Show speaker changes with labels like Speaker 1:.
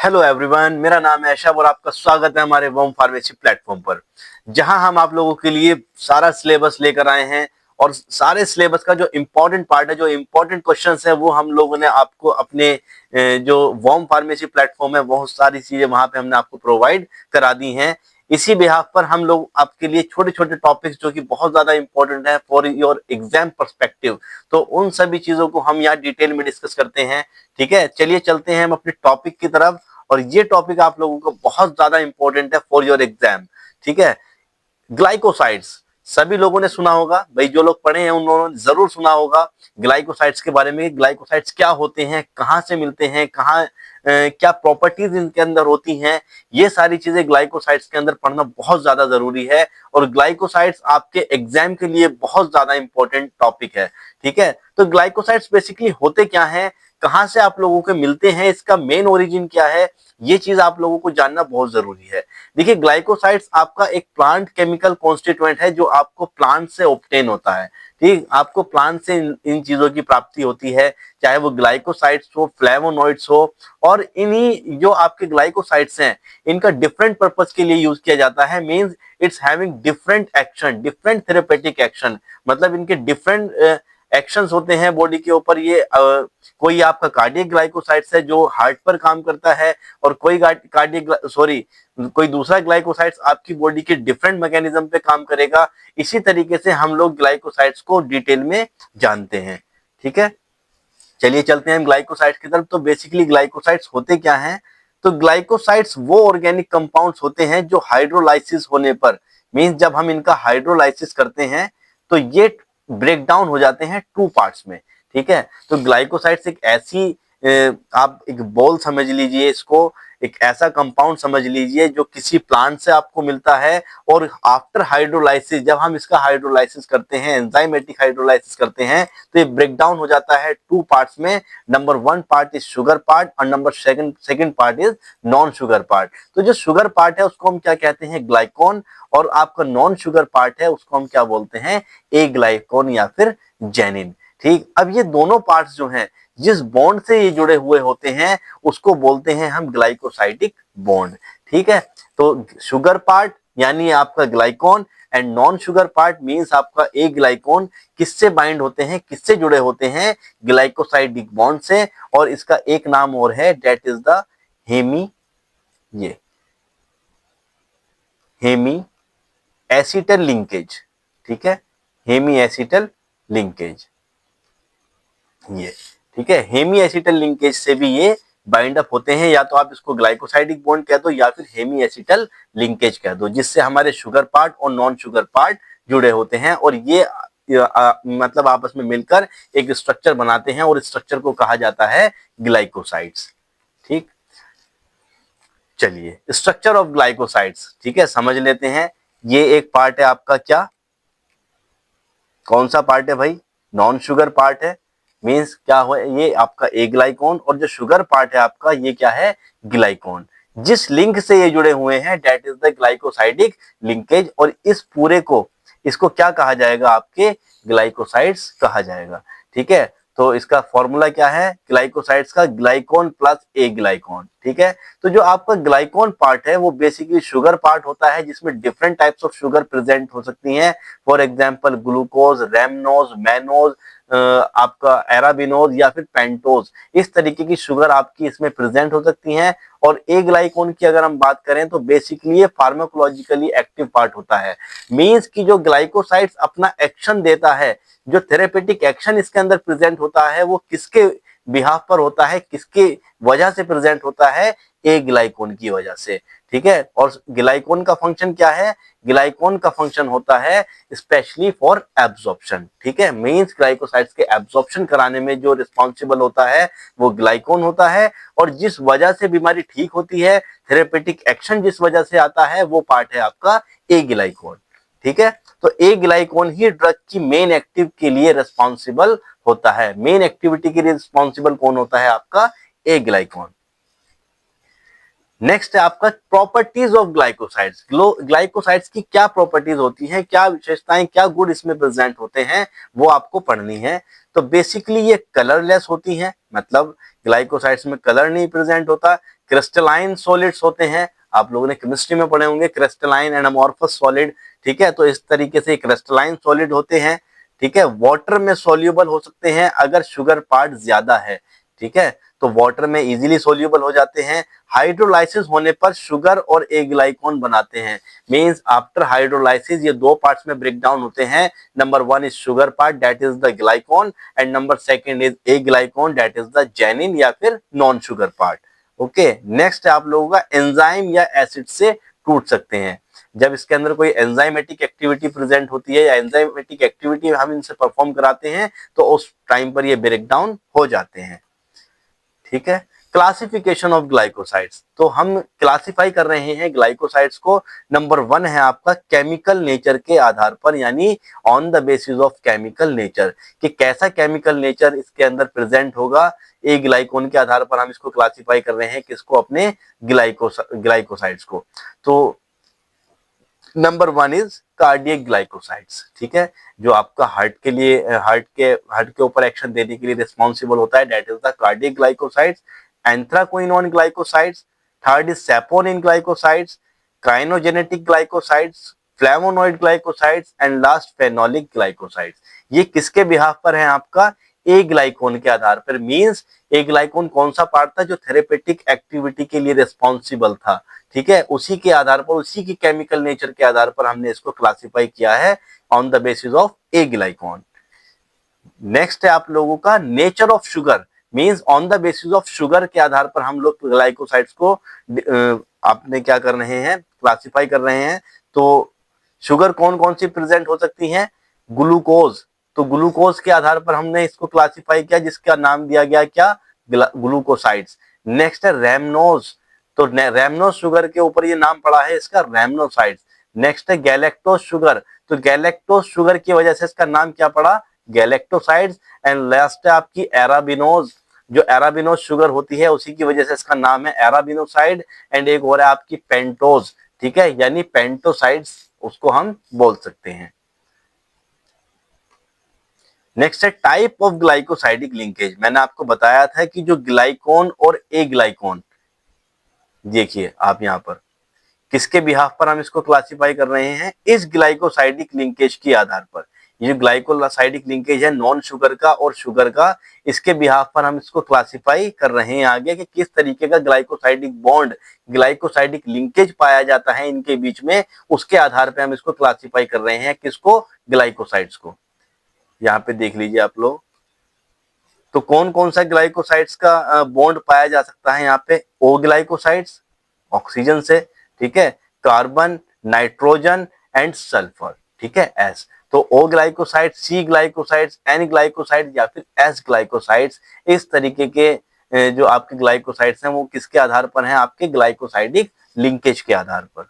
Speaker 1: Hello everyone, मेरा नाम है अशब और आपका स्वागत है हमारे वोम फार्मेसी प्लेटफॉर्म पर, जहां हम आप लोगों के लिए सारा सिलेबस लेकर आए हैं। और सारे सिलेबस का जो इम्पोर्टेंट पार्ट है, जो इम्पोर्टेंट क्वेश्चंस है, वो हम लोगों ने आपको अपने जो वोम फार्मेसी प्लेटफॉर्म है, बहुत सारी चीजें वहां पे हमने आपको प्रोवाइड करा दी हैं। इसी बिहाफ पर हम लोग आपके लिए छोटे छोटे टॉपिक्स जो कि बहुत ज्यादा इंपॉर्टेंट है फॉर योर एग्जाम पर्सपेक्टिव, तो उन सभी चीजों को हम यहाँ डिटेल में डिस्कस करते हैं। ठीक है, चलिए चलते हैं हम अपने टॉपिक की तरफ। और ये टॉपिक आप लोगों को बहुत ज्यादा इंपॉर्टेंट है फॉर योर एग्जाम। ठीक है, ग्लाइकोसाइड्स सभी लोगों ने सुना होगा भाई, जो लोग पढ़े हैं उन्होंने जरूर सुना होगा ग्लाइकोसाइड्स के बारे में। ग्लाइकोसाइड्स क्या होते हैं, कहाँ से मिलते हैं, कहाँ क्या प्रॉपर्टीज इनके अंदर होती हैं, ये सारी चीजें ग्लाइकोसाइड्स के अंदर पढ़ना बहुत ज्यादा जरूरी है। और ग्लाइकोसाइड्स आपके एग्जाम के लिए बहुत ज्यादा इंपॉर्टेंट टॉपिक है। ठीक है, तो ग्लाइकोसाइड्स बेसिकली होते क्या हैं, कहाँ से आप लोगों के मिलते हैं, इसका मेन ओरिजिन क्या है, ये चीज आप लोगों को जानना बहुत जरूरी है। देखिए, ग्लाइकोसाइड्स आपका एक प्लांट केमिकल कॉन्स्टिट्यूएंट है जो आपको प्लांट से ऑब्टेन होता है। ठीक, आपको प्लांट से इन चीजों की प्राप्ति होती है, चाहे वो ग्लाइकोसाइड्स हो, फ्लेवोनॉइड्स हो। और इन्हीं जो आपके ग्लाइकोसाइड्स हैं, इनका डिफरेंट पर्पस के लिए यूज किया जाता है। Means it's having different action, different therapeutic action, मतलब इनके डिफरेंट एक्शंस होते हैं बॉडी के ऊपर। ये कोई आपका कार्डियक ग्लाइकोसाइड्स है जो हार्ट पर काम करता है, और कोई कार्डियक सॉरी कोई दूसरा ग्लाइकोसाइड्स आपकी बॉडी के डिफरेंट मैकेनिज्म पे काम करेगा। इसी तरीके से हम लोग ग्लाइकोसाइड्स को डिटेल में जानते हैं। ठीक है, चलिए चलते हैं ग्लाइकोसाइड्स की तरफ। तो बेसिकली ग्लाइकोसाइड्स होते क्या हैं, तो ग्लाइकोसाइड्स वो ऑर्गेनिक कंपाउंड्स होते हैं जो हाइड्रोलाइसिस होने पर, मींस जब हम इनका हाइड्रोलाइसिस करते हैं, तो ये ब्रेक डाउन हो जाते हैं टू पार्ट्स में। ठीक है, तो ग्लाइकोसाइड्स एक ऐसी आप एक बॉल समझ लीजिए इसको, एक ऐसा कंपाउंड समझ लीजिए जो किसी प्लांट से आपको मिलता है। और आफ्टर हाइड्रोलाइसिस, जब हम इसका हाइड्रोलाइसिस करते हैं, एंजाइमेटिक हाइड्रोलाइसिस करते हैं, तो ये ब्रेक डाउन हो जाता है टू पार्ट्स में। Number one part is sugar part और number second part is non sugar part. तो जो शुगर पार्ट है उसको हम क्या कहते हैं, ग्लाइकोन। और आपका नॉन शुगर पार्ट है उसको हम क्या बोलते हैं, ए ग्लाइकोन या फिर जेनिन। ठीक, अब ये दोनों पार्ट्स जो हैं, जिस बॉन्ड से ये जुड़े हुए होते हैं, उसको बोलते हैं हम ग्लाइकोसाइडिक बॉन्ड। ठीक है, तो शुगर पार्ट यानी आपका ग्लाइकोन and non sugar part means आपका ए ग्लाइकोन किससे बाइंड होते हैं, किससे जुड़े होते हैं, ग्लाइकोसाइडिक बॉन्ड से। और इसका एक नाम और है, डेट इज द हेमी ये हेमी एसिटल लिंकेज। ठीक है, हेमी एसिटल लिंकेज ये। ठीक है, हेमी एसिटल लिंकेज से भी ये बाइंड अप होते हैं। या तो आप इसको ग्लाइकोसाइडिक बॉन्ड कह दो या फिर हेमी एसिटल लिंकेज कह दो, जिससे हमारे शुगर पार्ट और नॉन शुगर पार्ट जुड़े होते हैं। और ये मतलब आपस में मिलकर एक स्ट्रक्चर बनाते हैं, और इस स्ट्रक्चर को कहा जाता है ग्लाइकोसाइड्स। ठीक, चलिए स्ट्रक्चर ऑफ ग्लाइकोसाइड्स, ठीक है, समझ लेते हैं। ये एक पार्ट है आपका, क्या कौन सा पार्ट है भाई, नॉन शुगर पार्ट है। मींस क्या हो, ये आपका ए ग्लाइकोन, और जो शुगर पार्ट है आपका ये क्या है, ग्लाइकोन। जिस लिंक से ये जुड़े हुए हैं that is the glycosidic linkage. और इस पूरे को, इसको क्या कहा जाएगा, आपके ग्लाइकोसाइड्स कहा जाएगा। ठीक है, तो इसका फॉर्मूला क्या है ग्लाइकोसाइड्स का, ग्लाइकोन प्लस ए ग्लाइकोन। ठीक है, तो जो आपका ग्लाइकोन पार्ट है वो बेसिकली शुगर पार्ट होता है, जिसमें different types of sugar present हो सकती हैं। फॉर एग्जांपल ग्लूकोज, रैमनोज, मैनोज, आपका एराबिनोज या फिर पेंटोज, इस तरीके की शुगर आपकी इसमें प्रेजेंट हो सकती हैं। और ए ग्लाइकोन की अगर हम बात करें तो बेसिकली ये फार्माकोलॉजिकली एक्टिव पार्ट होता है। मींस की जो ग्लाइकोसाइड्स अपना एक्शन देता है, जो थेरेपेटिक एक्शन इसके अंदर प्रेजेंट होता है, वो किसके बिहाफ पर होता है, किसके वजह से प्रेजेंट होता है, ए ग्लाइकोन की वजह से। ठीक है, और ग्लाइकोन का फंक्शन क्या है, ग्लाइकोन का फंक्शन होता है स्पेशली फॉर एब्जॉर्प्शन। ठीक है, मींस ग्लाइकोसाइड्स के एब्जॉर्प्शन कराने में जो रिस्पॉन्सिबल होता है वो ग्लाइकोन होता है। और जिस वजह से बीमारी ठीक होती है, थेरेपेटिक एक्शन जिस वजह से आता है, वो पार्ट है आपका ए ग्लाइकोन। ठीक है, तो ए ग्लाइकोन ही ड्रग की मेन एक्टिव के लिए रिस्पॉन्सिबल होता है। मेन एक्टिविटी के लिए रिस्पॉन्सिबल कौन होता है, आपका ए ग्लाइकोन। नेक्स्ट है आपका प्रॉपर्टीज ऑफ ग्लाइकोसाइड्स। ग्लाइकोसाइड्स की क्या प्रॉपर्टीज होती हैं, क्या विशेषताएं, क्या गुण इसमें प्रेजेंट होते हैं, वो आपको पढ़नी है। तो बेसिकली ये कलरलेस होती हैं, मतलब ग्लाइकोसाइड्स में कलर नहीं प्रेजेंट होता। क्रिस्टलाइन सॉलिड्स होते हैं, आप लोगों ने केमिस्ट्री में पढ़े होंगे क्रिस्टलाइन एंड अमॉर्फस सॉलिड, ठीक है। तो इस तरीके से क्रिस्टलाइन सॉलिड होते हैं, ठीक है। वाटर में सोल्यूबल हो सकते हैं अगर शुगर पार्ट ज्यादा है, ठीक है, तो वाटर में इजीली सोल्यूबल हो जाते हैं। हाइड्रोलाइसिस होने पर शुगर और ए ग्लाइकोन बनाते हैं, मींस आफ्टर हाइड्रोलाइसिस ये दो पार्ट्स में ब्रेक डाउन होते हैं। Number 1 is sugar part that is the glycone and number 2 is aglycone that is the genin या फिर non sugar part. Okay, next आप लोगों का एंजाइम या एसिड से टूट सकते हैं। जब इसके अंदर कोई एंजाइमेटिक एक्टिविटी प्रेजेंट होती है या एंजाइमेटिक एक्टिविटी हम इनसे परफॉर्म कराते हैं तो उस टाइम पर ये ब्रेक डाउन हो जाते हैं, ठीक है। क्लासिफिकेशन ऑफ ग्लाइकोसाइड्स, तो हम क्लासिफाई कर रहे हैं ग्लाइकोसाइड्स को। नंबर 1 है आपका केमिकल नेचर के आधार पर, यानी on the basis of chemical nature, कि कैसा केमिकल नेचर इसके अंदर प्रेजेंट होगा। ए ग्लाइकोन के आधार पर हम इसको क्लासिफाई कर रहे हैं, किसको, अपने ग्लाइकोसाइड्स को। तो नंबर 1 इज कार्डियक ग्लाइकोसाइड्स, ठीक है, जो आपका हार्ट के लिए हार्ट के ऊपर एक्शन देने के लिए रिस्पॉन्सिबल होता है, that is the cardiac glycosides. Anthraquinone glycosides, third is saponin glycosides, cyanogenetic glycosides, flavonoid glycosides and last phenolic glycosides. ये किसके बिहाफ पर है आपका, ए ग्लाइकोन के आधार पर। मींस ए ग्लाइकोन कौन सा पार्ट था जो थेरेपेटिक एक्टिविटी के लिए रिस्पॉन्सिबल था, ठीक है, उसी के आधार पर, उसी की केमिकल नेचर के आधार पर हमने इसको क्लासिफाई किया है on the basis of A ग्लाइकोन। Next है आप लोगों का nature of sugar, means on the basis of sugar के आधार पर हम लोग ग्लाइकोसाइड्स को आपने क्या कर रहे हैं, क्लासिफाई कर रहे हैं। तो शुगर कौन कौन सी प्रेजेंट हो सकती हैं, ग्लूकोज, तो ग्लूकोज के आधार पर हमने इसको क्लासिफाई किया, जिसका नाम दिया गया क्या, ग्लूकोसाइड्स। नेक्स्ट है रैमनोज, तो रैमनोज शुगर के ऊपर ये नाम पड़ा है इसका, रैमनोसाइड्स। नेक्स्ट है गैलेक्टोज शुगर, तो गैलेक्टोज शुगर की वजह से इसका नाम क्या पड़ा, गैलेक्टोसाइड्स। एंड लास्ट है आपकी एराबिनोज, जो एराबिनोज शुगर होती है उसी की वजह से इसका नाम है एराबिनोसाइड। एंड एक और है आपकी पेंटोज, ठीक है, यानी पेंटोसाइड्स उसको हम बोल सकते हैं। नेक्स्ट है टाइप ऑफ ग्लाइकोसाइडिक लिंकेज। मैंने आपको बताया था कि जो ग्लाइकोन और ए ग्लाइकोन, देखिए आप यहाँ पर किसके बिहाफ पर हम इसको क्लासिफाई कर रहे हैं, इस ग्लाइकोसाइडिक लिंकेज के आधार पर। ये जो ग्लाइकोसाइडिक लिंकेज है नॉन शुगर का और शुगर का, इसके बिहाफ पर हम इसको क्लासिफाई कर रहे हैं आगे कि किस तरीके का ग्लाइकोसाइडिक बॉन्ड, ग्लाइकोसाइडिक लिंकेज पाया जाता है इनके बीच में, उसके आधार पर हम इसको क्लासिफाई कर रहे हैं, किसको, ग्लाइकोसाइड्स को। यहाँ पे देख लीजिए आप लोग, तो कौन कौन सा ग्लाइकोसाइड्स का बॉन्ड पाया जा सकता है यहाँ पे, ओ ग्लाइकोसाइड्स ऑक्सीजन से, ठीक है, कार्बन, नाइट्रोजन एंड सल्फर, ठीक है, एस। तो ओ ग्लाइकोसाइड, सी ग्लाइकोसाइड्स, एन ग्लाइकोसाइड या फिर एस ग्लाइकोसाइड्स, इस तरीके के जो आपके ग्लाइकोसाइड्स हैं वो किसके आधार पर हैं, आपके ग्लाइकोसाइडिक लिंकेज के आधार पर।